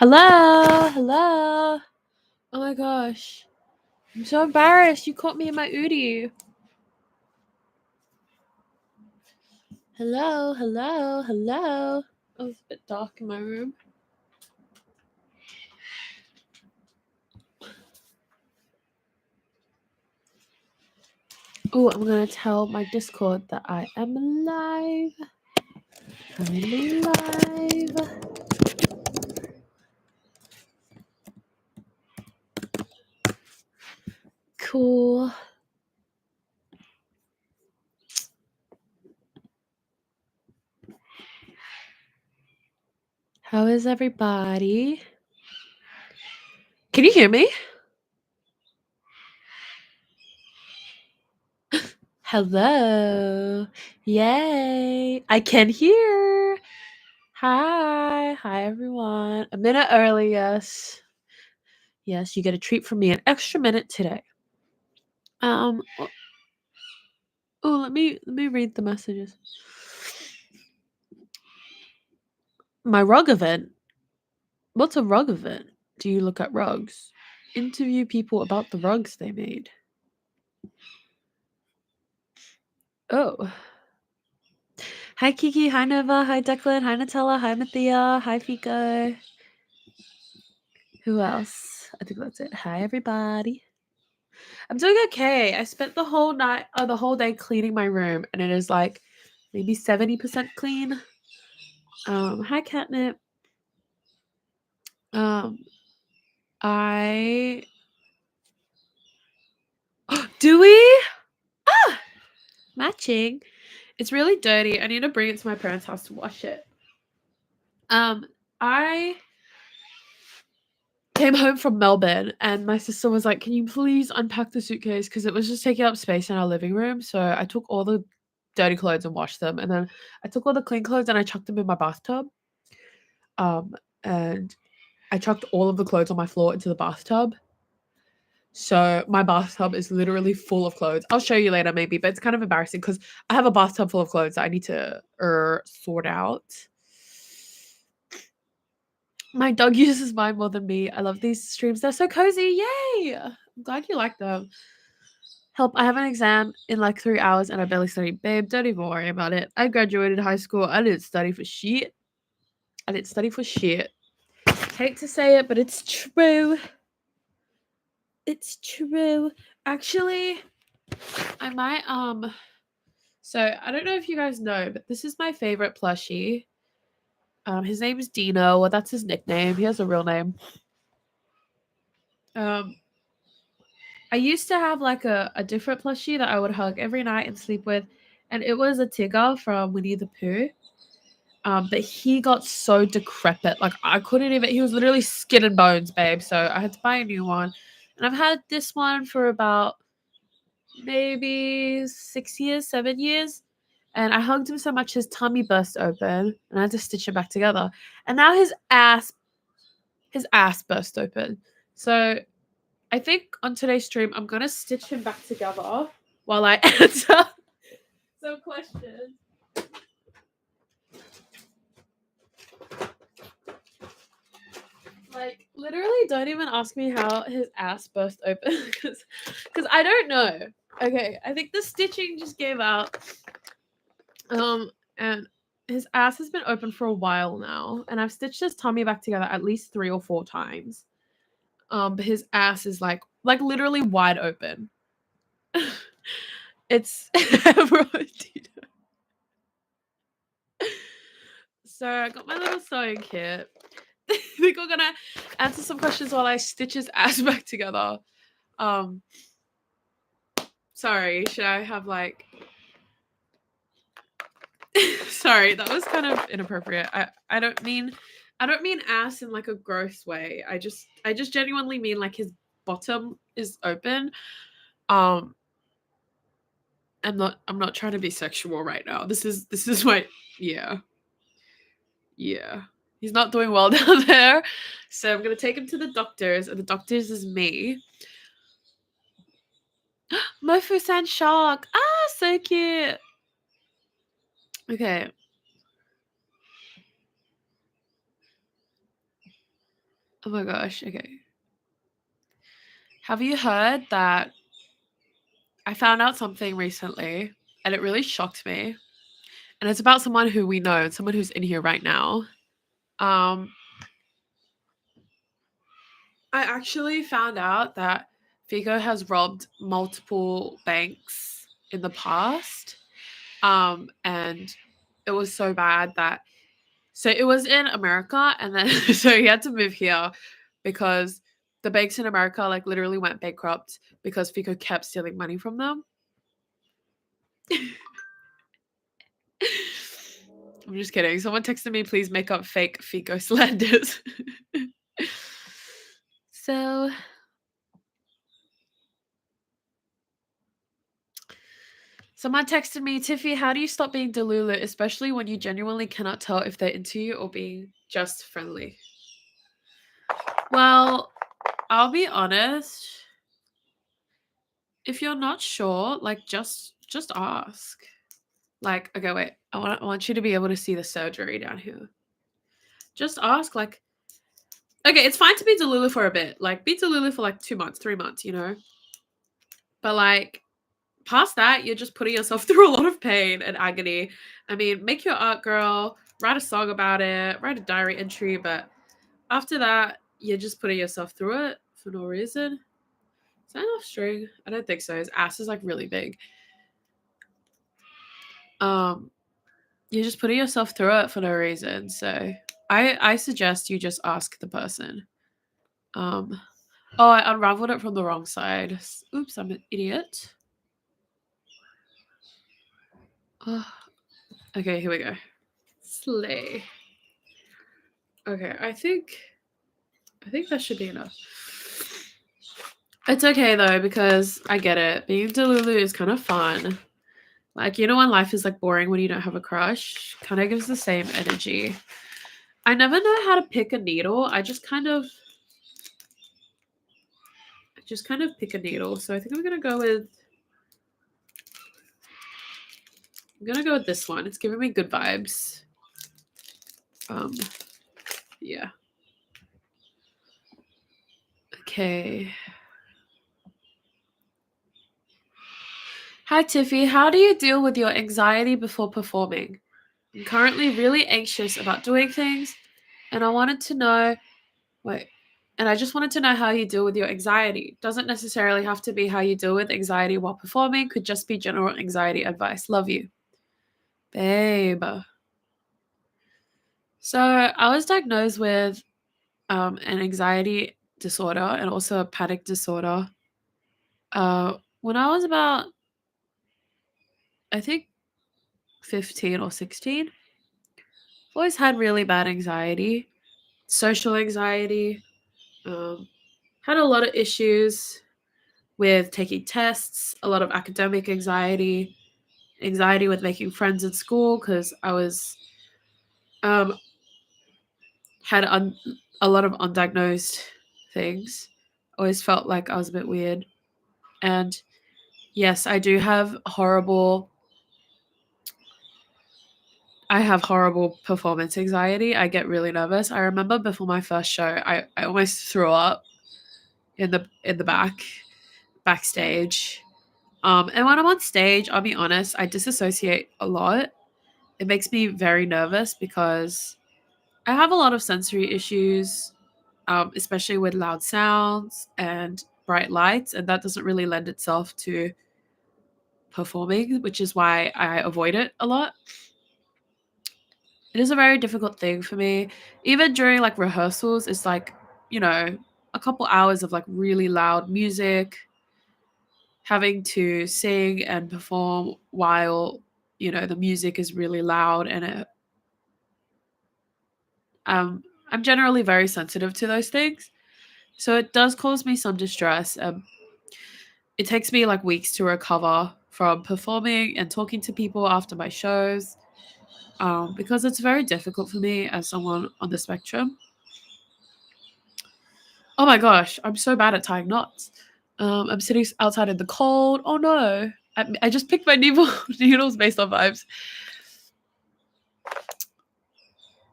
Hello, hello. Oh my gosh. I'm so embarrassed. You caught me in my Udi. Hello, hello, hello. Oh, it's a bit dark in my room. Oh, I'm gonna tell my Discord that I am live. I'm live. Cool. How is everybody? Can you hear me? Hello. Yay. I can hear. Hi. Hi, everyone. A minute early, yes. Yes, you get a treat from me, an extra minute today. Oh, let me read the messages. My rug event. What's a rug event? Do you look at rugs? Interview people about the rugs they made. Oh. Hi Kiki, hi Nova, hi Declan, hi Nutella, hi Mathia, hi Fico. Who else? I think that's it. Hi everybody. I'm doing okay. I spent the whole night the whole day cleaning my room and it is like maybe 70% clean. Hi Catnip. I do we? Ah! Matching. It's really dirty. I need to bring it to my parents' house to wash it. I came home from Melbourne and my sister was like, "Can you please unpack the suitcase?" Because it was just taking up space in our living room. So I took all the dirty clothes and washed them. And then I took all the clean clothes and I chucked them in my bathtub. And I chucked all of the clothes on my floor into the bathtub. So my bathtub is literally full of clothes. I'll show you later maybe, but it's kind of embarrassing because I have a bathtub full of clothes that I need to sort out. My dog uses mine more than me. I love these streams. They're so cozy. Yay! I'm glad you like them. Help, I have an exam in like 3 hours and I barely studied. Babe, don't even worry about it. I graduated high school. I didn't study for shit. I didn't study for shit. Hate to say it, but it's true. It's true. Actually, I might so I don't know if you guys know, but this is my favorite plushie. His name is Dino, or that's his nickname. He has a real name. I used to have like a different plushie that I would hug every night and sleep with, and it was a Tigger from Winnie the Pooh. But he got so decrepit, like I couldn't even. He was literally skin and bones, babe. So I had to buy a new one, and I've had this one for about maybe 6 years, 7 years. And I hugged him so much his tummy burst open, and I had to stitch it back together. And now his ass burst open. So I think on today's stream, I'm gonna stitch him back together while I answer some questions. Like, literally, don't even ask me how his ass burst open because I don't know. Okay, I think the stitching just gave out. And his ass has been open for a while now, and I've stitched his tummy back together at least 3 or 4 times. But his ass is like literally wide open. It's so I got my little sewing kit. I think we're gonna answer some questions while I stitch his ass back together. Sorry, should I have like sorry, that was kind of inappropriate. I don't mean ass in like a gross way. I just genuinely mean like his bottom is open. I'm not trying to be sexual right now. This is my yeah. He's not doing well down there. So I'm gonna take him to the doctors, and the doctors is me. Mofu-san shark. Ah, so cute. Okay. Oh my gosh, okay. Have you heard that I found out something recently and it really shocked me? And it's about someone who we know, someone who's in here right now. Um, I actually found out that Figo has robbed multiple banks in the past. And it was so bad that so it was in America and then so he had to move here because the banks in America like literally went bankrupt because Figo kept stealing money from them. I'm just kidding. Someone texted me, please make up fake Figo slanders. So someone texted me, Tiffy, how do you stop being delulu, especially when you genuinely cannot tell if they're into you or being just friendly? Well, I'll be honest. If you're not sure, like just ask. Like, okay, wait. I want you to be able to see the surgery down here. Just ask, like, okay, it's fine to be delulu for a bit. Like, be delulu for like 2 months, 3 months, you know? But like past that, you're just putting yourself through a lot of pain and agony. I mean, make your art, girl, write a song about it, write a diary entry, but after that, you're just putting yourself through it for no reason. Is that enough string? I don't think so. His ass is like really big. Um, you're just putting yourself through it for no reason. So I suggest you just ask the person. Um, oh, I unraveled it from the wrong side. Oops, I'm an idiot. Oh, okay, here we go. Slay. Okay, I think that should be enough. It's okay though because I get it. Being delulu is kind of fun. Like, you know, when life is like boring when you don't have a crush, kind of gives the same energy. I never know how to pick a needle. I just kind of pick a needle. So I think I'm gonna go with this one. It's giving me good vibes. Yeah. Okay. Hi Tiffy, how do you deal with your anxiety before performing? I'm currently really anxious about doing things, and I just wanted to know how you deal with your anxiety. Doesn't necessarily have to be how you deal with anxiety while performing, could just be general anxiety advice. Love you. Babe. So I was diagnosed with an anxiety disorder and also a panic disorder when I was about, I think, 15 or 16. I've always had really bad anxiety, social anxiety, had a lot of issues with taking tests, a lot of academic anxiety, anxiety with making friends at school because I was um, had a lot of undiagnosed things. Always felt like I was a bit weird. And yes, I have horrible performance anxiety. I get really nervous. I remember before my first show, I almost threw up in the backstage. And when I'm on stage, I'll be honest, I disassociate a lot. It makes me very nervous because I have a lot of sensory issues, especially with loud sounds and bright lights, and that doesn't really lend itself to performing, which is why I avoid it a lot. It is a very difficult thing for me. Even during like rehearsals, it's like, you know, a couple hours of like really loud music, having to sing and perform while, the music is really loud and I'm generally very sensitive to those things. So it does cause me some distress. It takes me like weeks to recover from performing and talking to people after my shows because it's very difficult for me as someone on the spectrum. Oh my gosh, I'm so bad at tying knots. I'm sitting outside in the cold. Oh no, I just picked my needles based on vibes.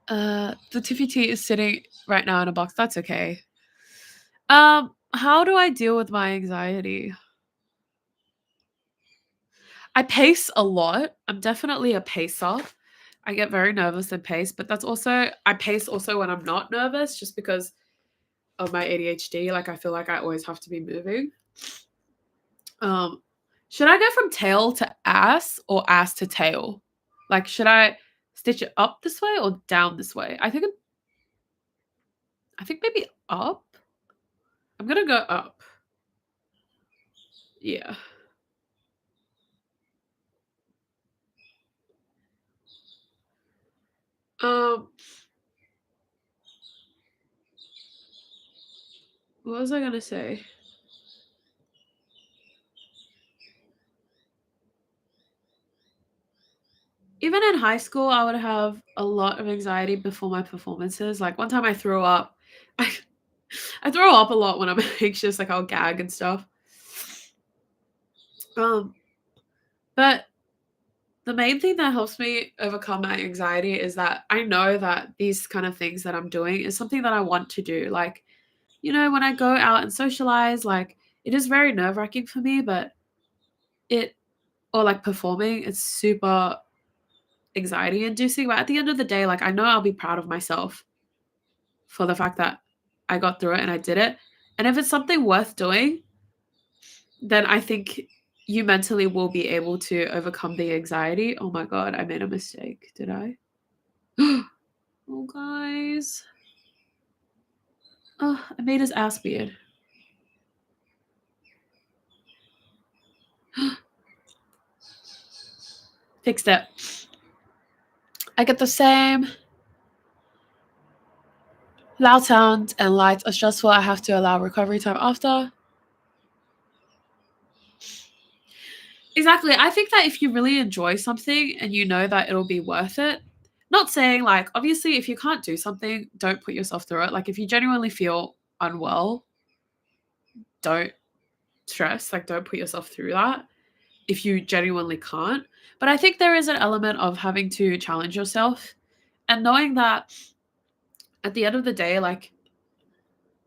The Tiffy tea is sitting right now in a box. That's okay. How do I deal with my anxiety? I pace a lot. I'm definitely a pacer. I get very nervous and pace, but that's also I pace also when I'm not nervous just because of my ADHD. Like I feel like I always have to be moving. Um, should I go from tail to ass or ass to tail? Like, should I stitch it up this way or down this way? I think maybe up. I'm gonna go up. Yeah. Um, what was I gonna say? Even in high school, I would have a lot of anxiety before my performances. Like one time I threw up. I, I throw up a lot when I'm anxious, like I'll gag and stuff. Um, but the main thing that helps me overcome my anxiety is that I know that these kind of things that I'm doing is something that I want to do. Like, when I go out and socialize, like it is very nerve-wracking for me, but it or like performing, it's super anxiety inducing. But at the end of the day, like I know I'll be proud of myself for the fact that I got through it and I did it. And if it's something worth doing, then I think you mentally will be able to overcome the anxiety. Oh my god, I made a mistake. Did I? Oh, guys. Oh, I made his ass beard. Fixed it. I get the same. Loud sounds and lights are stressful. I have to allow recovery time after. Exactly. I think that if you really enjoy something and you know that it'll be worth it, not saying like, obviously, if you can't do something, don't put yourself through it. Like, if you genuinely feel unwell, don't stress. Like, don't put yourself through that if you genuinely can't. But I think there is an element of having to challenge yourself and knowing that at the end of the day, like,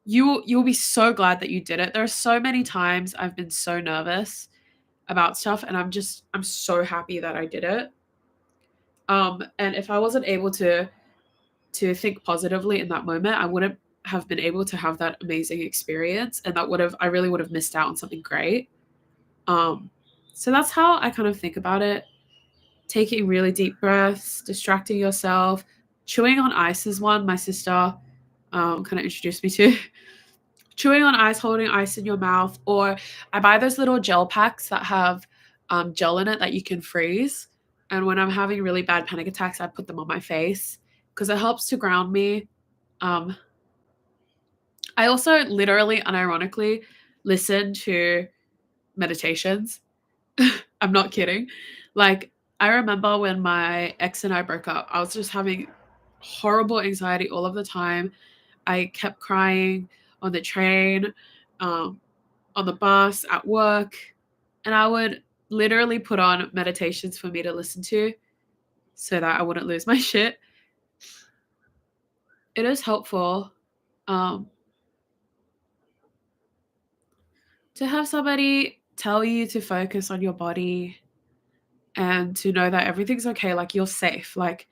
you'll be so glad that you did it. There are so many times I've been so nervous about stuff and I'm so happy that I did it. And if I wasn't able to think positively in that moment, I wouldn't have been able to have that amazing experience and I really would have missed out on something great. Um so that's how I kind of think about it. Taking really deep breaths, distracting yourself, chewing on ice is one my sister kind of introduced me to. Chewing on ice, holding ice in your mouth, or I buy those little gel packs that have gel in it that you can freeze. And when I'm having really bad panic attacks, I put them on my face because it helps to ground me. Um, I also literally, unironically, listen to meditations. I'm not kidding. Like, I remember when my ex and I broke up, I was just having horrible anxiety all of the time. I kept crying on the train, um, on the bus, at work, and I would literally put on meditations for me to listen to so that I wouldn't lose my shit. It is helpful um, to have somebody tell you to focus on your body and to know that everything's okay, like you're safe. Like,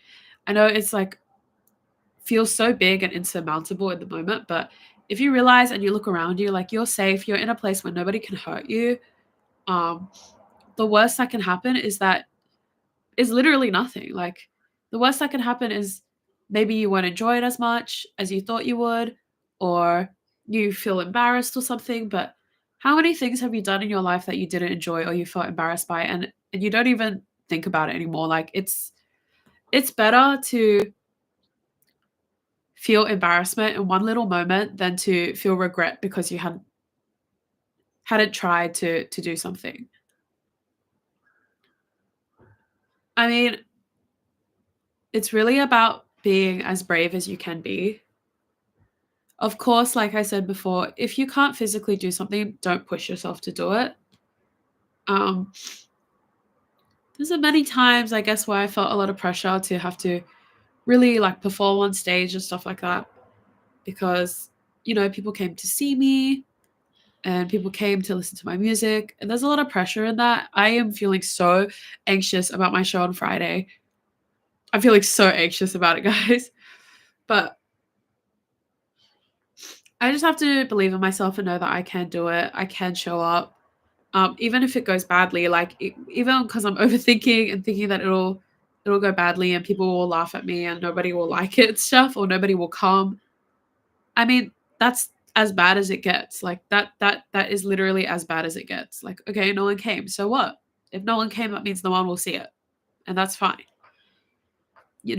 I know it's like feels so big and insurmountable in the moment, but if you realize and you look around you, like you're safe, you're in a place where nobody can hurt you. Um, the worst that can happen is literally nothing. Like the worst that can happen is maybe you won't enjoy it as much as you thought you would, or you feel embarrassed or something. But how many things have you done in your life that you didn't enjoy or you felt embarrassed by and you don't even think about it anymore? Like it's better to feel embarrassment in one little moment than to feel regret because you hadn't tried to do something. I mean, it's really about being as brave as you can be. Of course, like I said before, if you can't physically do something, don't push yourself to do it. Um, there's a many times, I guess, where I felt a lot of pressure to have to really like perform on stage and stuff like that because, people came to see me and people came to listen to my music. And there's a lot of pressure in that. I am feeling so anxious about my show on Friday. I'm feeling so anxious about it, guys. But I just have to believe in myself and know that I can do it. I can show up. Even if it goes badly, like even because I'm overthinking and thinking that it'll go badly and people will laugh at me and nobody will like it and stuff or nobody will come. I mean, that's as bad as it gets. Like that is literally as bad as it gets. Like, okay, no one came. So what? If no one came, that means no one will see it. And that's fine. You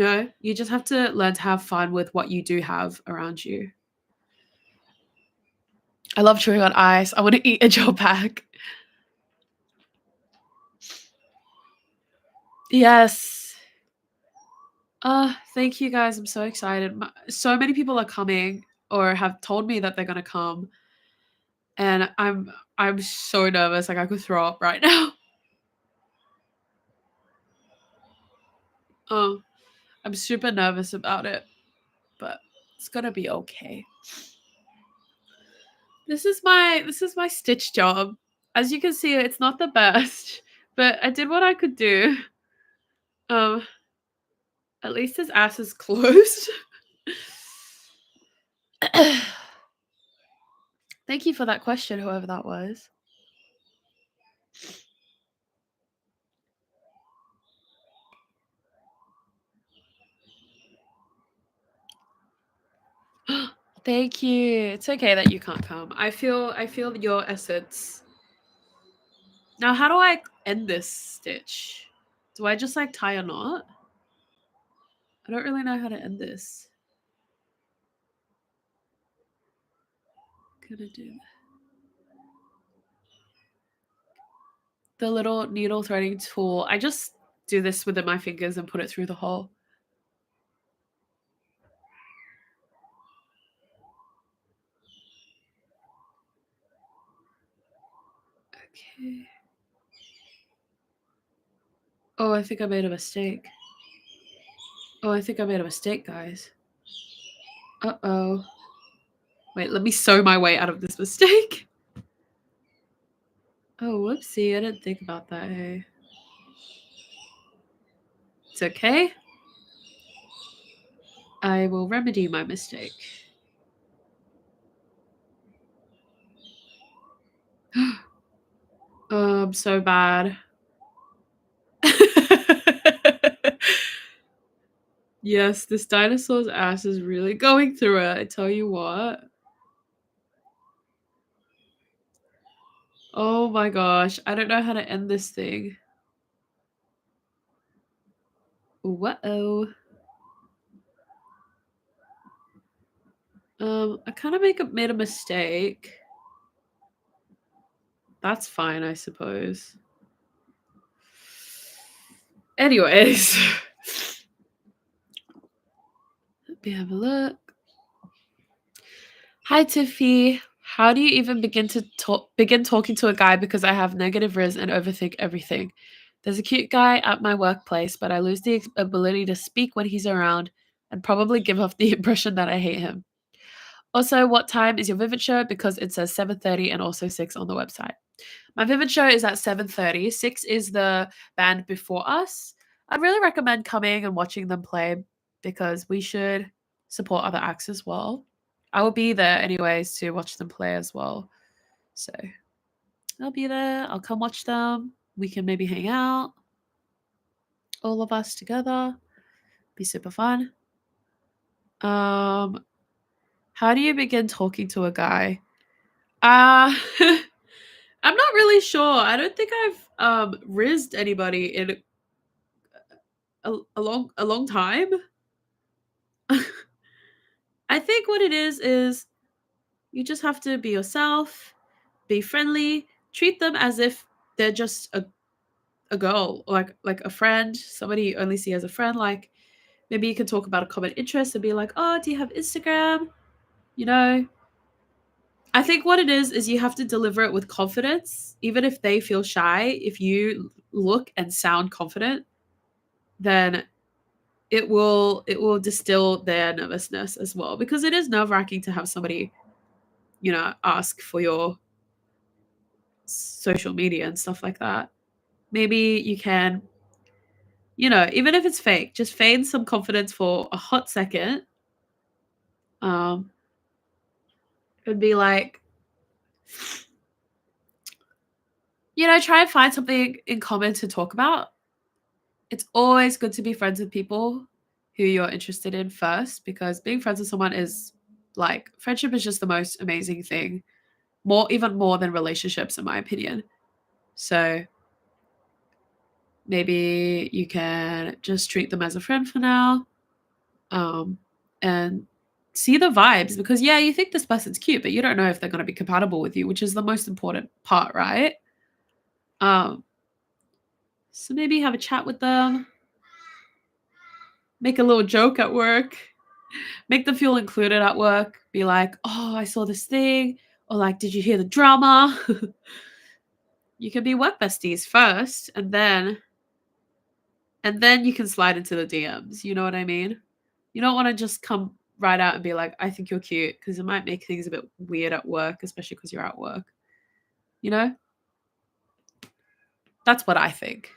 just have to learn to have fun with what you do have around you. I love chewing on ice. I want to eat a gel pack. Yes. Thank you guys. I'm so excited. So many people are coming or have told me that they're gonna come, and I'm so nervous. Like I could throw up right now. Oh, I'm super nervous about it, but it's gonna be okay. This is my stitch job. As you can see, it's not the best, but I did what I could do. Um, at least his ass is closed. Thank you for that question, whoever that was. Thank you. It's okay that you can't come. I feel your essence. Now, how do I end this stitch? Do I just like tie a knot? I don't really know how to end this. Gonna do the little needle threading tool. I just do this within my fingers and put it through the hole. Okay. Oh, I think I made a mistake. Oh, I think I made a mistake, guys. Uh-oh. Wait, let me sew my way out of this mistake. Oh, whoopsie. I didn't think about that, hey. It's okay. I will remedy my mistake. So bad. Yes, this dinosaur's ass is really going through it, I tell you what. Oh my gosh, I don't know how to end this thing. Whoa. I kind of made a mistake. That's fine, I suppose. Anyways, let me have a look. Hi, Tiffy. How do you even begin talking to a guy because I have negative riz and overthink everything? There's a cute guy at my workplace, but I lose the ability to speak when he's around and probably give off the impression that I hate him. Also, what time is your Vivid show? Because it says 7:30 and also 6 on the website. My Vivid show is at 7:30. 6 is the band before us. I'd really recommend coming and watching them play because we should support other acts as well. I will be there anyways to watch them play as well. So I'll be there. I'll come watch them. We can maybe hang out, all of us together. Be super fun. Um, how do you begin talking to a guy? Uh I'm not really sure. I don't think I've rizzed anybody in a long time. I think what it is you just have to be yourself, be friendly, treat them as if they're just a girl, like a friend, somebody you only see as a friend. Like maybe you can talk about a common interest and be like, "Oh, do you have Instagram?" You know. I think what it is you have to deliver it with confidence, even if they feel shy. If you look and sound confident, then it will distill their nervousness as well, because it is nerve-wracking to have somebody, ask for your social media and stuff like that. Maybe you can, even if it's fake, just feign some confidence for a hot second. Um, and be like, try and find something in common to talk about. It's always good to be friends with people who you're interested in first, because being friends with someone is like, friendship is just the most amazing thing, even more than relationships, in my opinion. So maybe you can just treat them as a friend for now, and see the vibes, because yeah, you think this person's cute, but you don't know if they're going to be compatible with you, which is the most important part, right? Um, so maybe have a chat with them, make a little joke at work, make them feel included at work. Be like, oh, I saw this thing, or like, did you hear the drama? You can be work besties first, and then you can slide into the DMs. You know what I mean? You don't want to just come right out and be like, I think you're cute, because it might make things a bit weird at work, especially because you're at work. You know? That's what I think.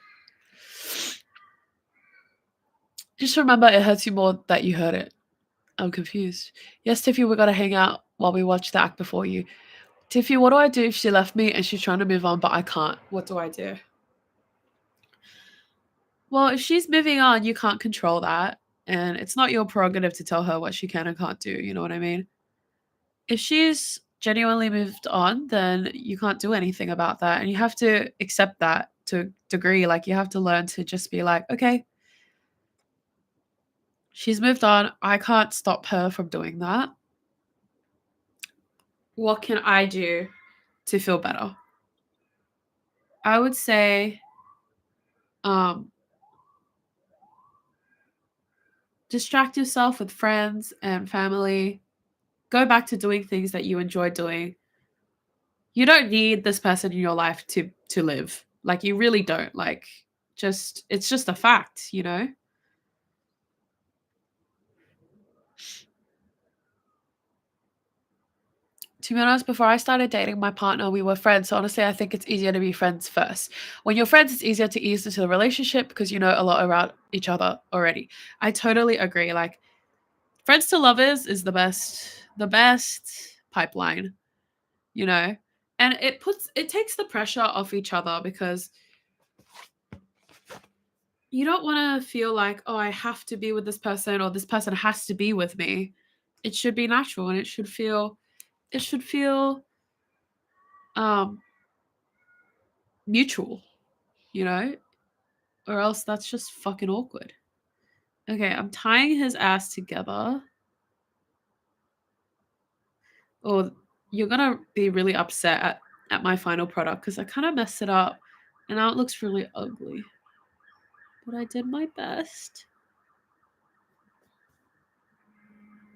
Just remember, it hurts you more that you heard it. I'm confused. Yes, Tiffy, we're gonna hang out while we watch the act before you. Tiffy, what do I do if she left me and she's trying to move on, but I can't? What do I do? Well, if she's moving on, you can't control that. And it's not your prerogative to tell her what she can and can't do. You know what I mean? If she's genuinely moved on, then you can't do anything about that. And you have to accept that to a degree. Like, you have to learn to just be like, okay, she's moved on. I can't stop her from doing that. What can I do to feel better? I would say, um, distract yourself with friends and family. Go back to doing things that you enjoy doing. You don't need this person in your life to live. Like, you really don't. Like, just it's just a fact. To be honest, before I started dating my partner, we were friends. So honestly, I think it's easier to be friends first. When you're friends, it's easier to ease into the relationship because you know a lot about each other already. I totally agree. Like, friends to lovers is the best pipeline, you know? And it takes the pressure off each other, because you don't want to feel like, oh, I have to be with this person, or this person has to be with me. It should be natural, and it should feel um mutual, you know? Or else that's just fucking awkward. Okay, I'm tying his ass together. Or you're gonna be really upset at my final product, because I kind of messed it up and now it looks really ugly. But I did my best.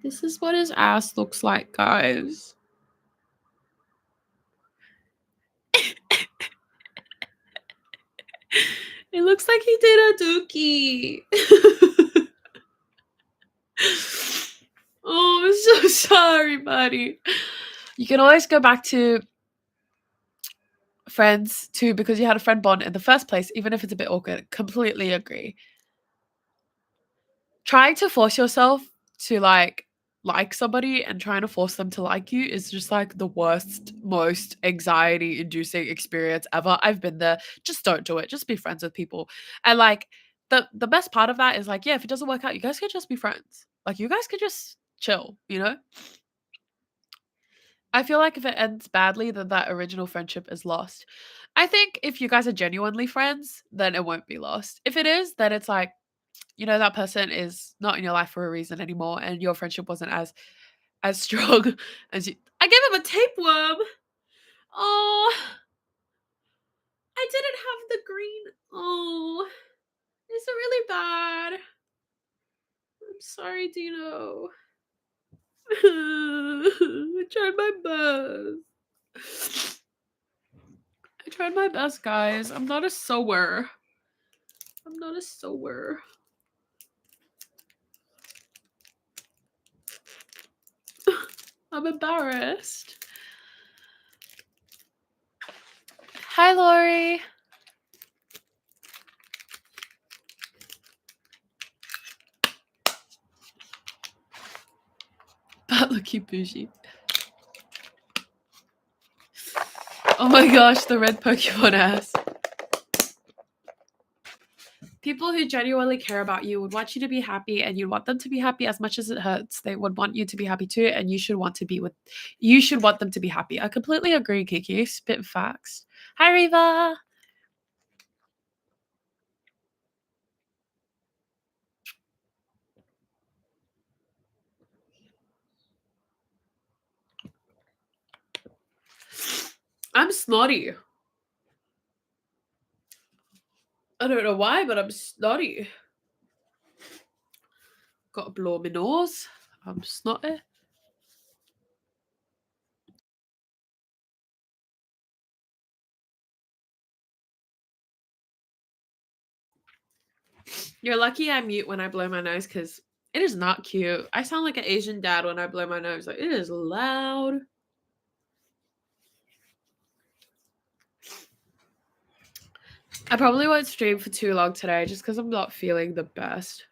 This is what his ass looks like, guys. It looks like he did a dookie. Oh, I'm so sorry, buddy. You can always go back to friends too, because you had a friend bond in the first place, even if it's a bit awkward. Completely agree. Trying to force yourself to like somebody and trying to force them to like you is just like the worst, most anxiety inducing experience ever. I've been there. Just don't do it. Just be friends with people. And like, the best part of that is like, yeah, if it doesn't work out, you guys could just be friends. Like, you guys could just chill. I feel like if it ends badly, then that original friendship is lost. I think if you guys are genuinely friends, then it won't be lost. If it is, then it's like, that person is not in your life for a reason anymore, and your friendship wasn't as strong as you. I gave him a tapeworm. Oh, I didn't have the green. Oh, is it really bad? I'm sorry, Dino. I tried my best. I tried my best, guys. I'm not a sewer. I'm not a sewer. I'm embarrassed. Hi, Lori. But looky bougie. Oh my gosh, the red Pokemon ass. People who genuinely care about you would want you to be happy, and you want them to be happy as much as it hurts. They would want you to be happy too, and you should want them to be happy. I completely agree, Kiki. Spit facts. Hi, Riva. I'm snotty. I don't know why, but I'm snotty. Got to blow my nose. I'm snotty. You're lucky I mute when I blow my nose because it is not cute. I sound like an Asian dad when I blow my nose. Like, it is loud. I probably won't stream for too long today just because I'm not feeling the best.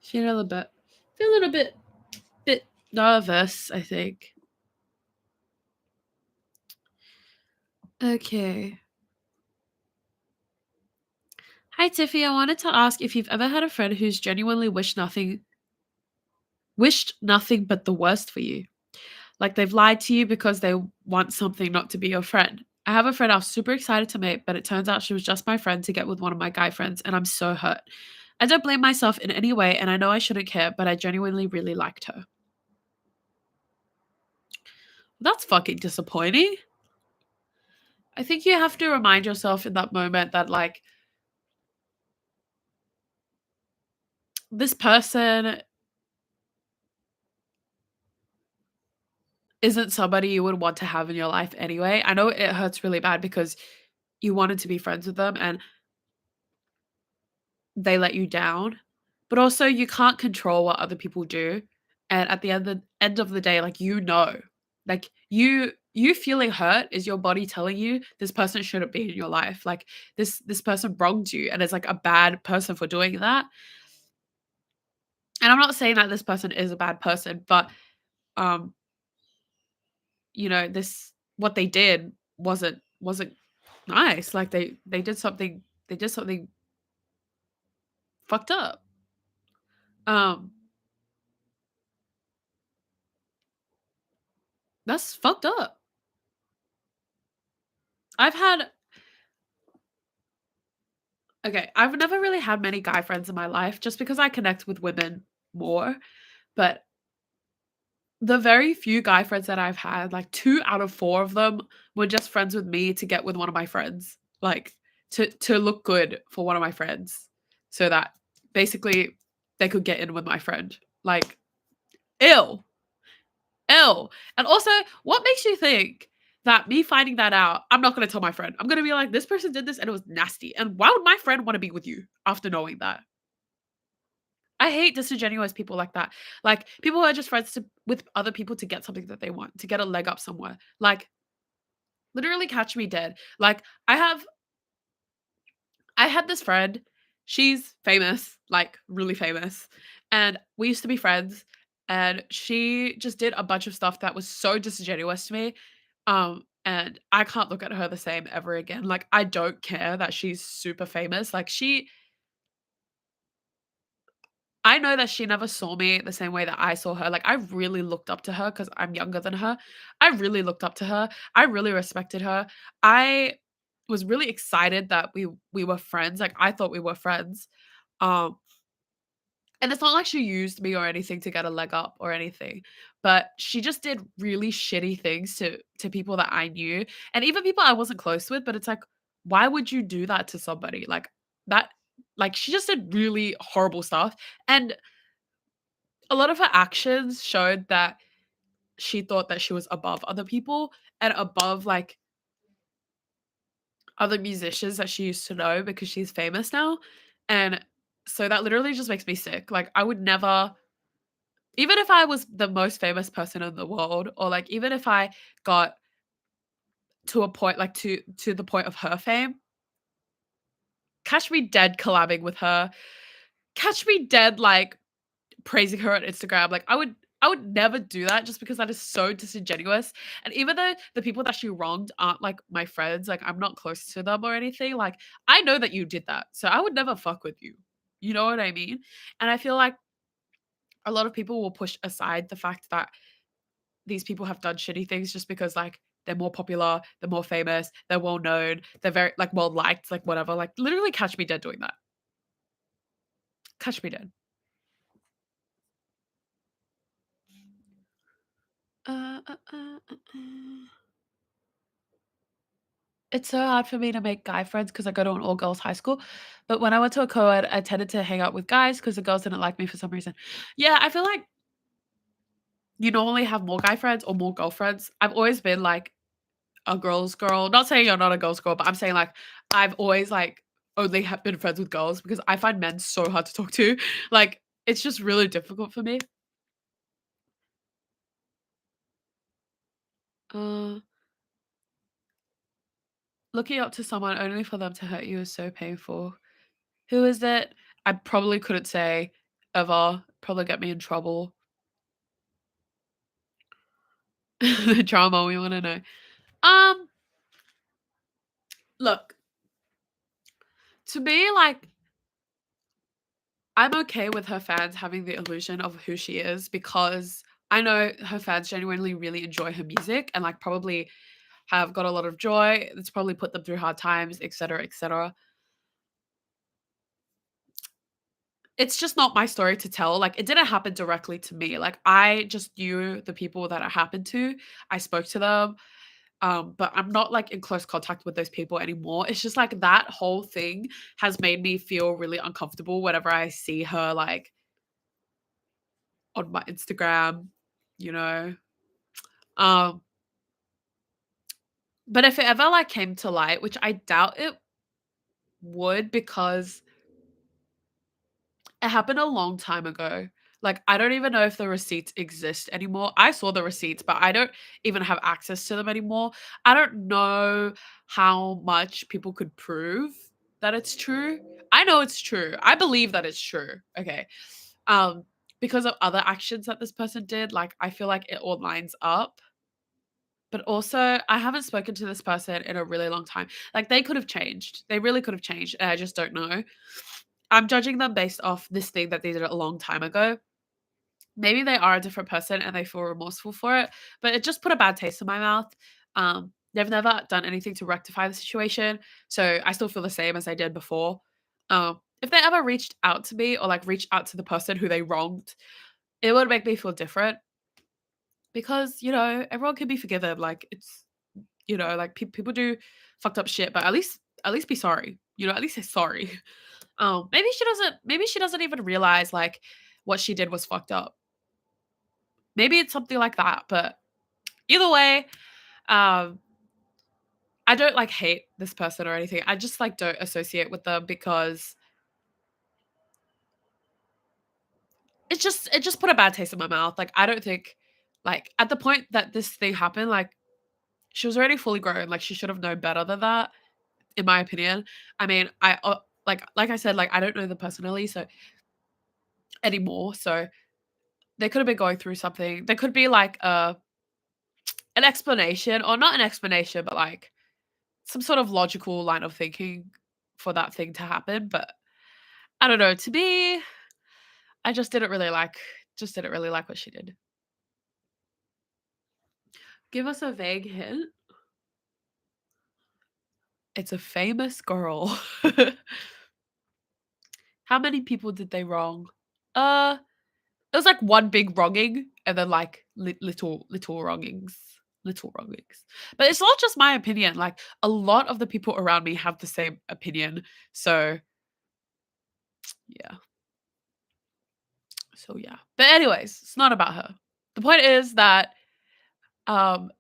Feeling a bit nervous, I think. Okay. Hi, Tiffy. I wanted to ask if you've ever had a friend who's genuinely wished nothing but the worst for you. Like they've lied to you because they want something not to be your friend. I have a friend I was super excited to meet, but it turns out she was just my friend to get with one of my guy friends, and I'm so hurt. I don't blame myself in any way, and I know I shouldn't care, but I genuinely really liked her. That's fucking disappointing. I think you have to remind yourself in that moment that, like, this person isn't somebody you would want to have in your life anyway. I know it hurts really bad because you wanted to be friends with them and they let you down. But also you can't control what other people do. And at the end of the day, like like you feeling hurt is your body telling you this person shouldn't be in your life. Like this person wronged you and is like a bad person for doing that. And I'm not saying that this person is a bad person, but um this what they did wasn't nice. Like they did something fucked up. Um that's fucked up. I've had Okay, I've never really had many guy friends in my life just because I connect with women more, but the very few guy friends that I've had, like 2 out of 4 of them were just friends with me to get with one of my friends. Like to look good for one of my friends so that basically they could get in with my friend. Like, ew. Ew. And also, what makes you think that me finding that out, I'm not gonna tell my friend. I'm gonna be like, this person did this and it was nasty. And why would my friend want to be with you after knowing that? I hate disingenuous people like that. Like people who are just friends with other people to get something that they want, to get a leg up somewhere. Like literally catch me dead. Like I had this friend, she's famous, like really famous, and we used to be friends, and she just did a bunch of stuff that was so disingenuous to me. And I can't look at her the same ever again. Like I don't care that she's super famous. I know that she never saw me the same way that I saw her. Like, I really looked up to her because 'cause I'm younger than her. I really looked up to her. I really respected her. I was really excited that we were friends. Like, I thought we were friends. Um, and it's not like she used me or anything to get a leg up or anything, but she just did really shitty things to people that I knew, and even people I wasn't close with, but it's like, why would you do that to somebody? That she just did really horrible stuff, and a lot of her actions showed that she thought that she was above other people and above, like, other musicians that she used to know because she's famous now, and so that literally just makes me sick. Like, I would never even if I was the most famous person in the world, or like even if I got to a point like to the point of her fame, catch me dead collabing with her. Catch me dead like praising her on Instagram. Like I would never do that just because that is so disingenuous. And even though the people that she wronged aren't like my friends, like I'm not close to them or anything, like I know that you did that. So I would never fuck with you. You know what I mean? And I feel like a lot of people will push aside the fact that these people have done shitty things just because like they're more popular, they're more famous, they're well known, they're very like well liked, like whatever. Like literally catch me dead doing that. Catch me dead. Uh, uh, uh, uh, uh. It's so hard for me to make guy friends because I go to an all girls high school. But when I went to a co-ed, I tended to hang out with guys because the girls didn't like me for some reason. Yeah, I feel like you normally have more guy friends or more girlfriends. I've always been like a girl's girl. Not saying you're not a girl's girl, but I'm saying like I've always like only have been friends with girls because I find men so hard to talk to. Like it's just really difficult for me. Uh, looking up to someone only for them to hurt you is so painful. Who is it? I probably couldn't say ever. Probably get me in trouble. The drama we want to know. Um, look, to me, like I'm okay with her fans having the illusion of who she is because I know her fans genuinely really enjoy her music and like probably have got a lot of joy. It's probably put them through hard times, etc., etc. It's just not my story to tell. Like it didn't happen directly to me. Like I just knew the people that it happened to. I spoke to them. But I'm not like in close contact with those people anymore. It's just like that whole thing has made me feel really uncomfortable whenever I see her like on my Instagram, you know. Um, but if it ever like came to light, which I doubt it would because it happened a long time ago. Like, I don't even know if the receipts exist anymore. I saw the receipts, but I don't even have access to them anymore. I don't know how much people could prove that it's true. I know it's true. I believe that it's true. Okay. Um, because of other actions that this person did, like I feel like it all lines up. But also, I haven't spoken to this person in a really long time. Like they could have changed. They really could have changed, and I just don't know. I'm judging them based off this thing that they did a long time ago. Maybe they are a different person and they feel remorseful for it, but it just put a bad taste in my mouth. They've never done anything to rectify the situation, so I still feel the same as I did before. If they ever reached out to me or like reached out to the person who they wronged, it would make me feel different because everyone can be forgiven. Like it's like people do fucked up shit, but at least be sorry. At least say sorry. Maybe she doesn't even realize like what she did was fucked up. Maybe it's something like that, but either way, um, I don't like hate this person or anything. I just like don't associate with them because it just put a bad taste in my mouth. Like I don't think like at the point that this thing happened, like she was already fully grown. Like she should have known better than that, in my opinion. I mean, like I said, like I don't know them personally, so anymore. So they could have been going through something. There could be like an explanation, or not an explanation, but like some sort of logical line of thinking for that thing to happen. But I don't know. To me, I just didn't really like what she did. Give us a vague hint. It's a famous girl. How many people did they wrong? Uh, it was like one big wronging and then like little wrongings. Little wrongings. But it's not just my opinion. Like a lot of the people around me have the same opinion. So yeah. So yeah. But anyways, it's not about her. The point is that um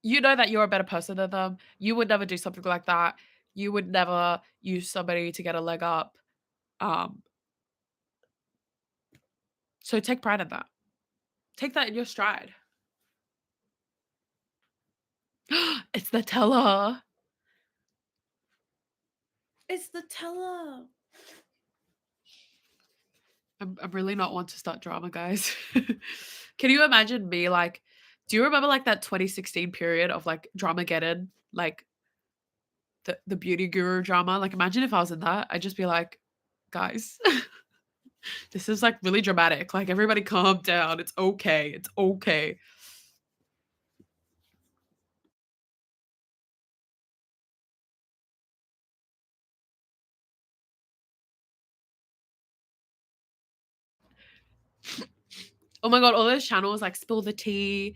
you know that you're a better person than them. You would never do something like that. You would never use somebody to get a leg up. Um So take pride in that. Take that in your stride. It's the teller. It's the teller. I'm really not one to start drama, guys. Can you imagine me like do you remember like that 2016 period of like Dramageddon? Like the beauty guru drama? Like imagine if I was in that. I'd just be like, guys, this is like really dramatic. Like everybody calm down. It's okay. It's okay. Oh my god, all those channels like spill the tea.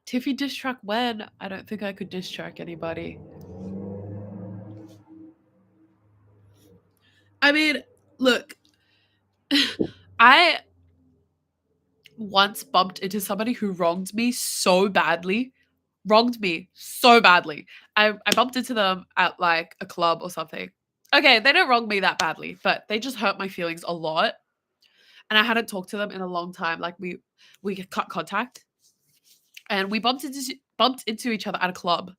Tiffy diss track when? I don't think I could diss track anybody. I mean, look, I once bumped into somebody who wronged me so badly. Wronged me so badly. I bumped into them at like a club or something. Okay, they didn't wrong me that badly, but they just hurt my feelings a lot. And I hadn't talked to them in a long time. Like we cut contact and we bumped into each other at a club.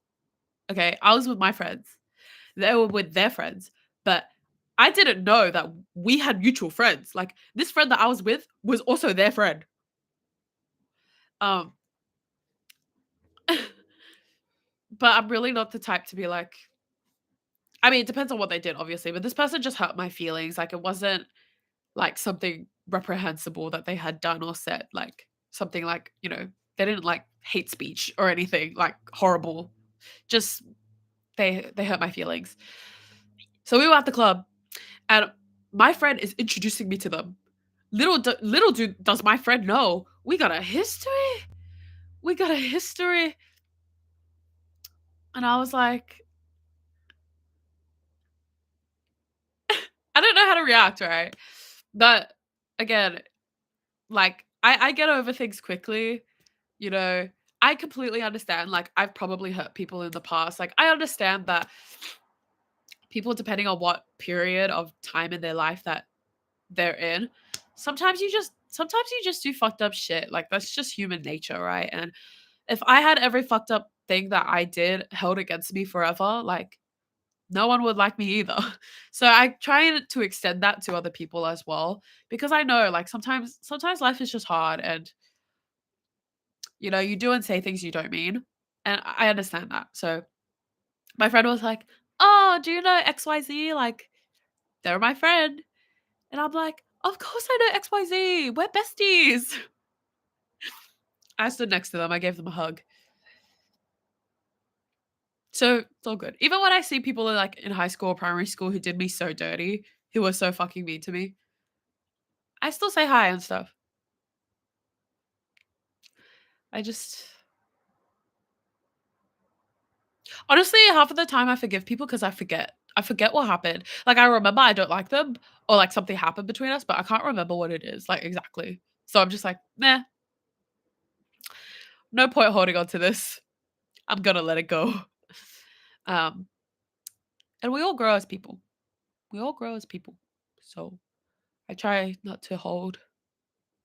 Okay, I was with my friends. They were with their friends, but I didn't know that we had mutual friends. Like this friend that I was with was also their friend. Um, but I'm really not the type to be like. I mean, it depends on what they did, obviously. But this person just hurt my feelings. Like it wasn't like something reprehensible that they had done or said. Like something like they didn't like hate speech or anything like horrible. Just they hurt my feelings. So we were at the club, and my friend is introducing me to them. Little does my friend know we got a history. We got a history. And I was like, I don't know how to react, right? But again, like I get over things quickly, you know. I completely understand. Like I've probably hurt people in the past. Like I understand that people, depending on what period of time in their life that they're in, sometimes you just do fucked up shit. Like that's just human nature, right? And if I had every fucked up thing that I did held against me forever, like no one would like me either. So I try to extend that to other people as well because I know like sometimes life is just hard and you do and say things you don't mean. And I understand that. So my friend was like, "Oh, do you know XYZ? Like they're my friend." And I'm like, "Of course I know XYZ. We're besties." I stood next to them. I gave them a hug. So it's all good. Even when I see people like in high school or primary school who did me so dirty, who were so fucking mean to me, I still say hi and stuff. I just honestly, half of the time I forgive people because I forget. I forget what happened. Like I remember I don't like them or like something happened between us, but I can't remember what it is, like exactly. So I'm just like, nah, no point holding on to this. I'm gonna let it go. Um, and we all grow as people. We all grow as people. So I try not to hold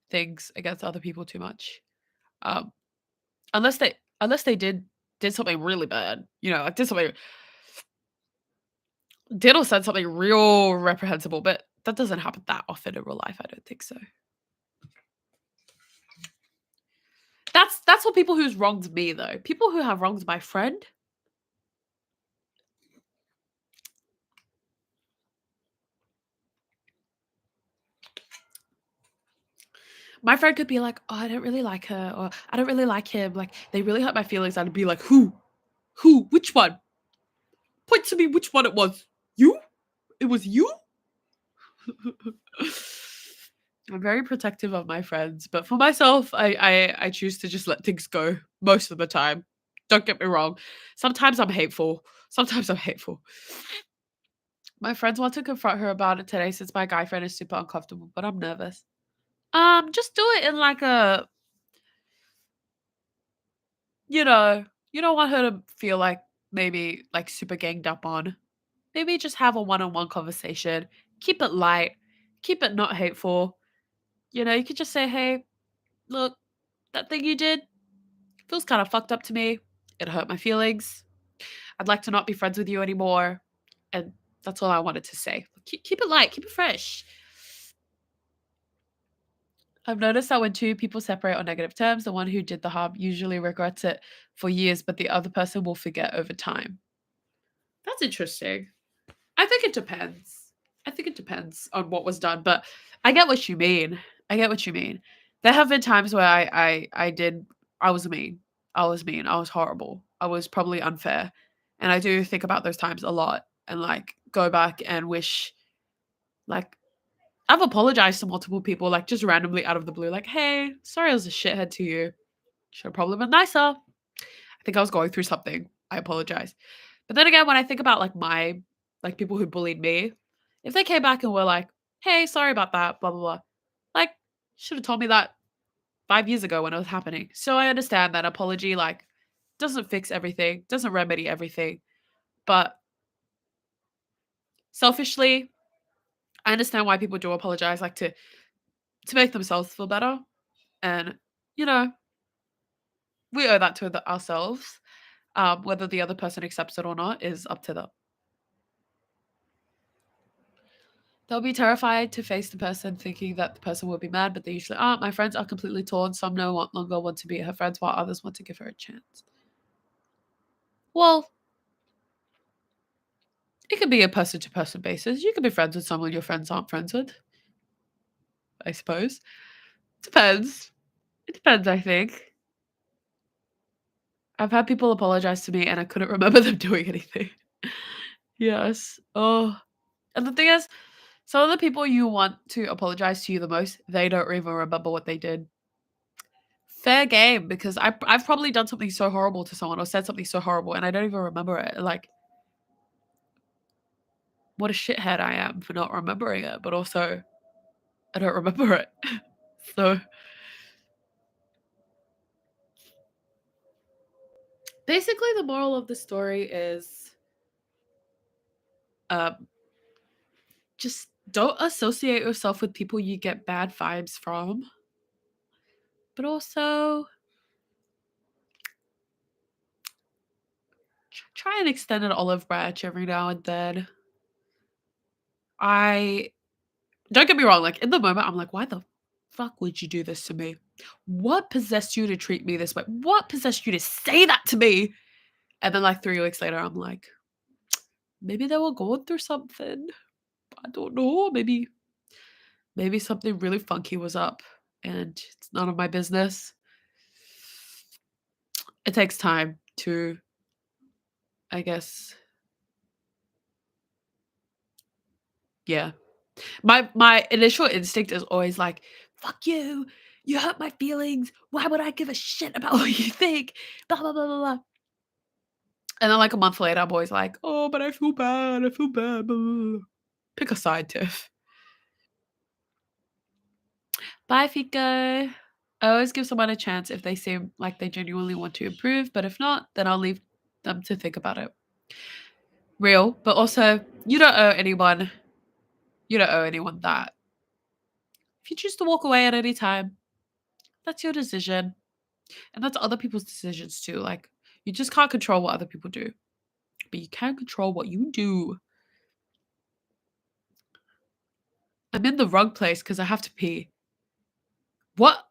things against other people too much. Um, unless they did something really bad, like did or said something real reprehensible, but that doesn't happen that often in real life. I don't think so. That's what people who's wronged me though. People who have wronged my friend. My friend could be like, "Oh, I don't really like her," or "I don't really like him." Like they really hurt my feelings. I'd be like, "Who? Who? Which one? Point to me which one it was. You? It was you?" I'm very protective of my friends, but for myself, I choose to just let things go most of the time. Don't get me wrong. Sometimes I'm hateful. Sometimes I'm hateful. My friends want to confront her about it today since my guy friend is super uncomfortable, but I'm nervous. Just do it in like a, you know, you don't want her to feel like maybe like super ganged up on. Maybe just have a one-on-one conversation. Keep it light. Keep it not hateful. You know, you could just say, "Hey, look, that thing you did feels kind of fucked up to me. It hurt my feelings. I'd like to not be friends with you anymore." And that's all I wanted to say. Keep it light, keep it fresh. I've noticed that when two people separate on negative terms, the one who did the harm usually regrets it for years, but the other person will forget over time. That's interesting. I think it depends. I think it depends on what was done, but I get what you mean. I get what you mean. There have been times where I was mean. I was mean. I was horrible. I was probably unfair. And I do think about those times a lot and like go back and wish like I've apologized to multiple people, like just randomly out of the blue, like, hey, sorry I was a shithead to you. Should have probably been nicer. I think I was going through something. I apologize. But then again, when I think about like people who bullied me, if they came back and were like, hey, sorry about that, blah blah blah. Like, should have told me that 5 years ago when it was happening. So I understand that apology like doesn't fix everything, doesn't remedy everything. But selfishly, I understand why people do apologize, like to make themselves feel better. And you know, we owe that to ourselves. Whether the other person accepts it or not is up to them. They'll be terrified to face the person, thinking that the person will be mad, but they usually aren't. My friends are completely torn. Some no longer want to be her friends, while others want to give her a chance. Well, it could be a person to person basis. You can be friends with someone your friends aren't friends with, I suppose. Depends. It depends, I think. I've had people apologize to me and I couldn't remember them doing anything. Yes. Oh. And the thing is, some of the people you want to apologize to you the most, they don't even remember what they did. Fair game, because I've probably done something so horrible to someone or said something so horrible and I don't even remember it. Like, what a shithead I am for not remembering it, but also I don't remember it. So basically the moral of the story is um just don't associate yourself with people you get bad vibes from. But also try and extend an olive branch every now and then. I don't get me wrong, like in the moment, I'm like, why the fuck would you do this to me? What possessed you to treat me this way? What possessed you to say that to me? And then like 3 weeks later, I'm like, maybe they were going through something. I don't know. Maybe something really funky was up and it's none of my business. It takes time to, I guess, yeah. My initial instinct is always like, "Fuck you. You hurt my feelings. Why would I give a shit about what you think?" Blah blah blah blah blah. And then like a month later, I'm always like, "Oh, but I feel bad. I feel bad." Blah, blah, blah. Pick a side, Tiff. Bye, Fico. I always give someone a chance if they seem like they genuinely want to improve, but if not, then I'll leave them to think about it. Real, but also you don't owe anyone that. If you choose to walk away at any time, that's your decision. And that's other people's decisions too. Like, you just can't control what other people do, but you can control what you do. I'm in the wrong place because I have to pee. What?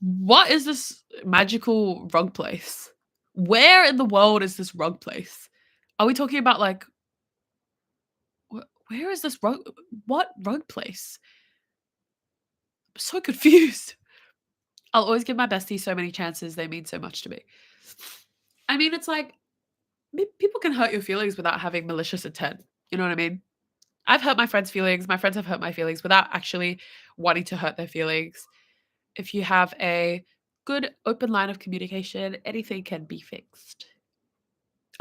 What is this magical rug place? Where in the world is this rug place? Are we talking about like where is this rug? What rug place? I'm so confused. I'll always give my bestie so many chances. They mean so much to me. I mean, it's like people can hurt your feelings without having malicious intent. You know what I mean? I've hurt my friends' feelings. My friends have hurt my feelings without actually wanting to hurt their feelings. If you have a good open line of communication, anything can be fixed.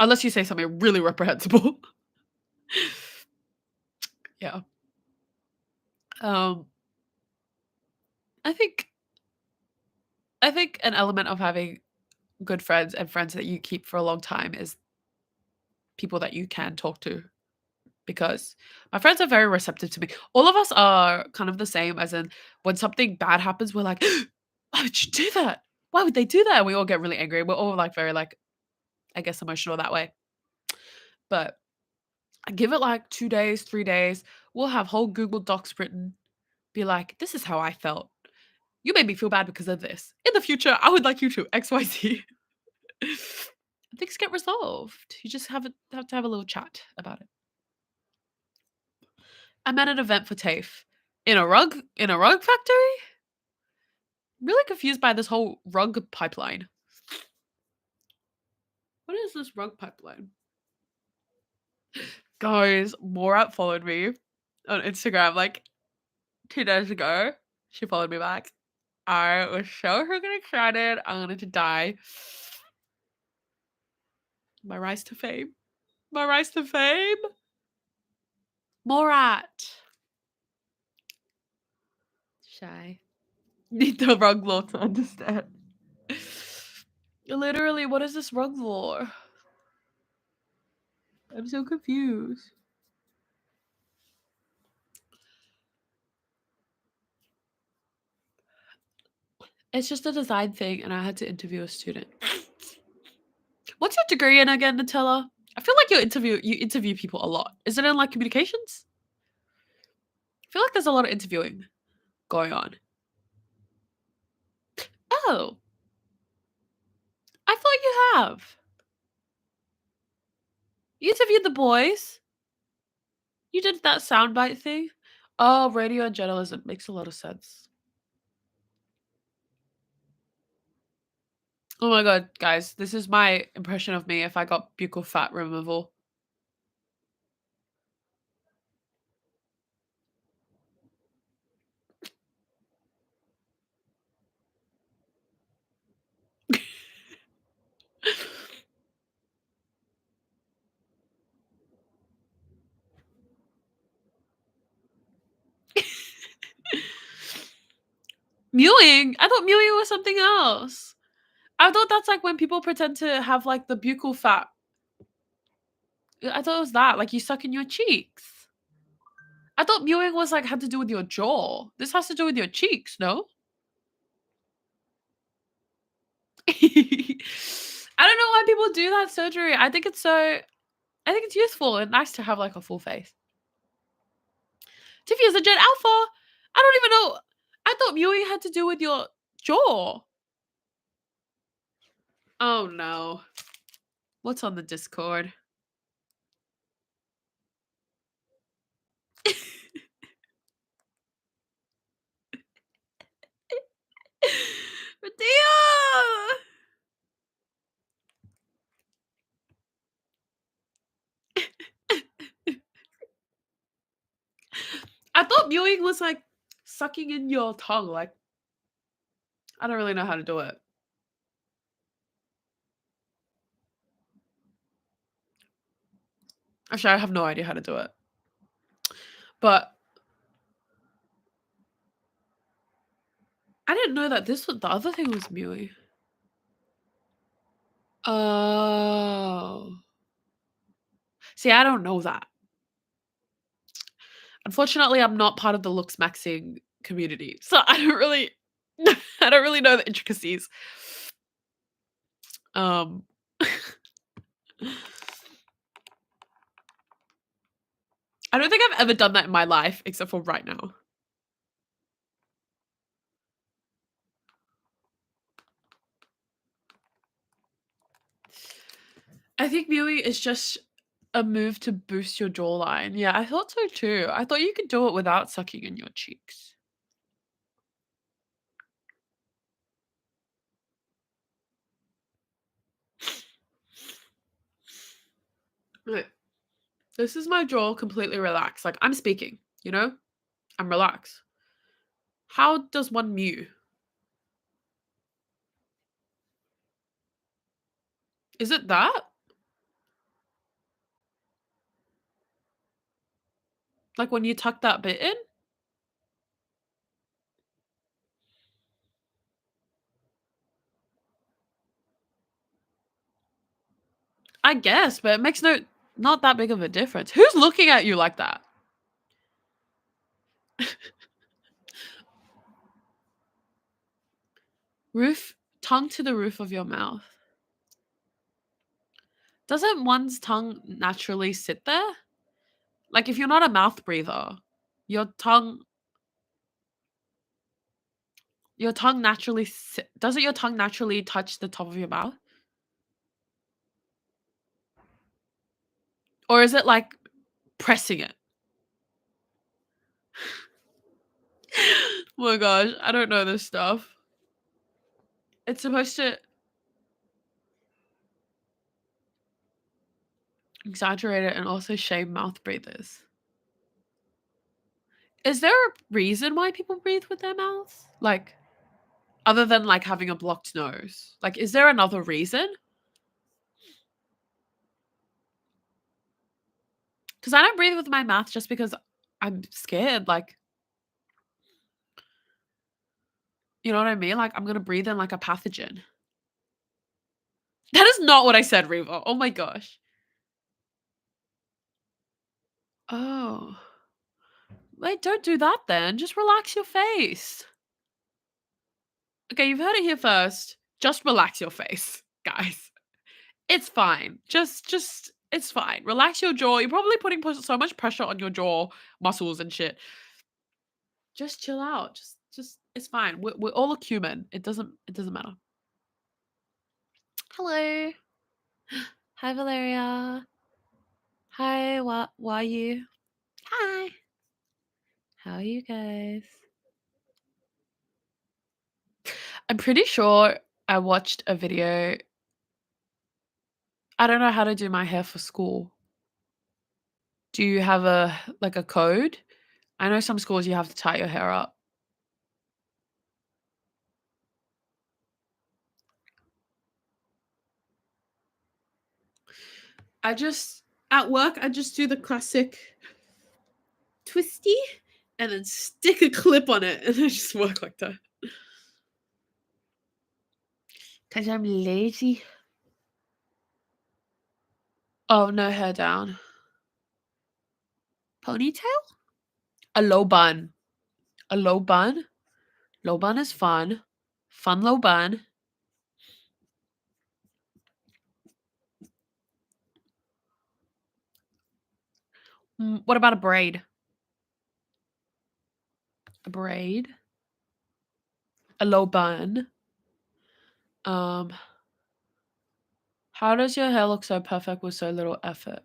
Unless you say something really reprehensible. Yeah. Um I think I think an element of having good friends and friends that you keep for a long time is people that you can talk to. because my friends are very receptive to me. All of us are kind of the same, as in when something bad happens, we're like, why would you do that? Why would they do that? And we all get really angry. We're all like very like, I guess, emotional that way. But I give it like 2 days, 3 days. We'll have whole Google Docs written, be like, this is how I felt. You made me feel bad because of this. In the future, I would like you to XYZ. Things get resolved. You just have to have a little chat about it. I'm at an event for TAFE in a rug factory. Really confused by this whole rug pipeline. What is this rug pipeline? Guys, Morat followed me on Instagram like 2 days ago. She followed me back. I was so freaking excited. I wanted to die. My rise to fame. My rise to fame. Morat. Shy. Need the rug law to understand. Literally, what is this rug law? I'm so confused. It's just a design thing, and I had to interview a student. What's your degree in again, Nutella? I feel like you interview people a lot. Is it in like communications? I feel like there's a lot of interviewing going on. Oh, I thought you have. You interviewed the boys. You did that soundbite thing. Oh, radio and journalism makes a lot of sense. Oh my god, guys, this is my impression of me if I got buccal fat removal. Mewing? I thought mewing was something else. I thought that's like when people pretend to have like the buccal fat. I thought it was that, like you suck in your cheeks. I thought mewing was like had to do with your jaw. This has to do with your cheeks, no? I don't know why people do that surgery. I think it's useful and nice to have like a full face. Tiffy is a Gen Alpha. I don't even know. I thought mewing had to do with your jaw. Oh no. What's on the Discord? Medea! I thought mewing was like sucking in your tongue. Like, I don't really know how to do it. Actually, I have no idea how to do it. But I didn't know that this was the other thing was mewing. Oh. See, I don't know that. Unfortunately, I'm not part of the looks maxing community, so I don't really I don't really know the intricacies. Um I don't think I've ever done that in my life except for right now. I think mewing is just a move to boost your jawline. Yeah, I thought so too. I thought you could do it without sucking in your cheeks. Look, this is my jaw completely relaxed. Like I'm speaking, you know? I'm relaxed. How does one mew? Is it that? Like when you tuck that bit in? I guess, but it makes no Not that big of a difference. Who's looking at you like that? Tongue to the roof of your mouth. Doesn't one's tongue naturally sit there? Like if you're not a mouth breather, your tongue naturally doesn't your tongue naturally touch the top of your mouth? Or is it like pressing it? Oh my gosh, I don't know this stuff. It's supposed to exaggerate it and also shame mouth breathers. Is there a reason why people breathe with their mouths? Like, other than like having a blocked nose? Like, is there another reason? Because I don't breathe with my mouth just because I'm scared. Like, you know what I mean? Like, I'm gonna breathe in like a pathogen. That is not what I said, Reva. Oh my gosh. Oh. Wait, don't do that then. Just relax your face. Okay, you've heard it here first. Just relax your face, guys. It's fine. Just it's fine. Relax your jaw. You're probably putting so much pressure on your jaw muscles and shit. Just chill out. Just it's fine. We're all a human. It doesn't matter. Hello. Hi Valeria. Hi, what are you? Hi. How are you guys? I'm pretty sure I watched a video. I don't know how to do my hair for school. Do you have a code? I know some schools you have to tie your hair up. At work, I just do the classic twisty and then stick a clip on it and I just work like that. Because I'm lazy. Oh, no hair down. Ponytail? A low bun. A low bun? Low bun is fun. Fun low bun. What about a braid? A braid? A low bun? How does your hair look so perfect with so little effort?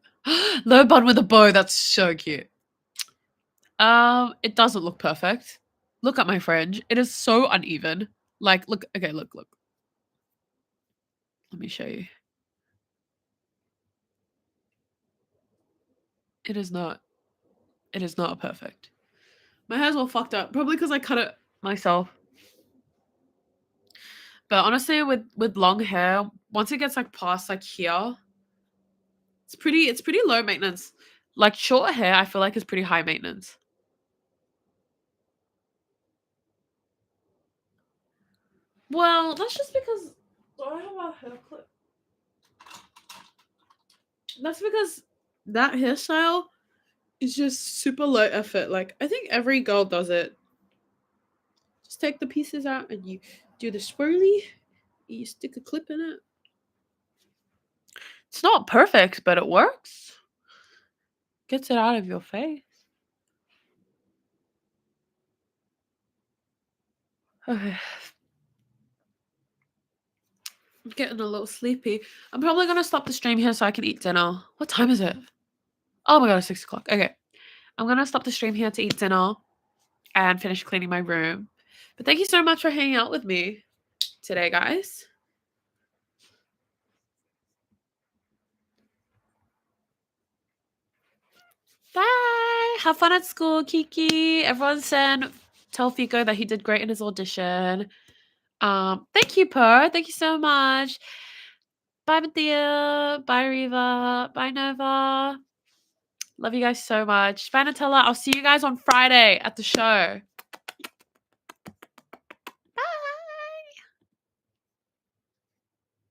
Low bun with a bow, that's so cute. It doesn't look perfect. Look at my fringe. It is so uneven. Like, look. Okay, look. Let me show you. It is not. It is not perfect. My hair's all fucked up. Probably because I cut it myself. But honestly, with long hair, once it gets like past like here, it's pretty low maintenance. Like short hair, I feel like is pretty high maintenance. Well, that's just because do I have a hair clip? That's because that hairstyle is just super low effort. Like I think every girl does it. Just take the pieces out and you do the swirly. You stick a clip in it. It's not perfect, but it works. Gets it out of your face. Okay. I'm getting a little sleepy. I'm probably gonna stop the stream here so I can eat dinner. What time is it? Oh my god, it's 6 o'clock. Okay. I'm gonna stop the stream here to eat dinner and finish cleaning my room. But thank you so much for hanging out with me today, guys. Bye. Have fun at school, Kiki. Everyone tell Fico that he did great in his audition. Thank you, Per. Thank you so much. Bye, Mathia. Bye, Riva. Bye, Nova. Love you guys so much. Bye, Nutella. I'll see you guys on Friday at the show.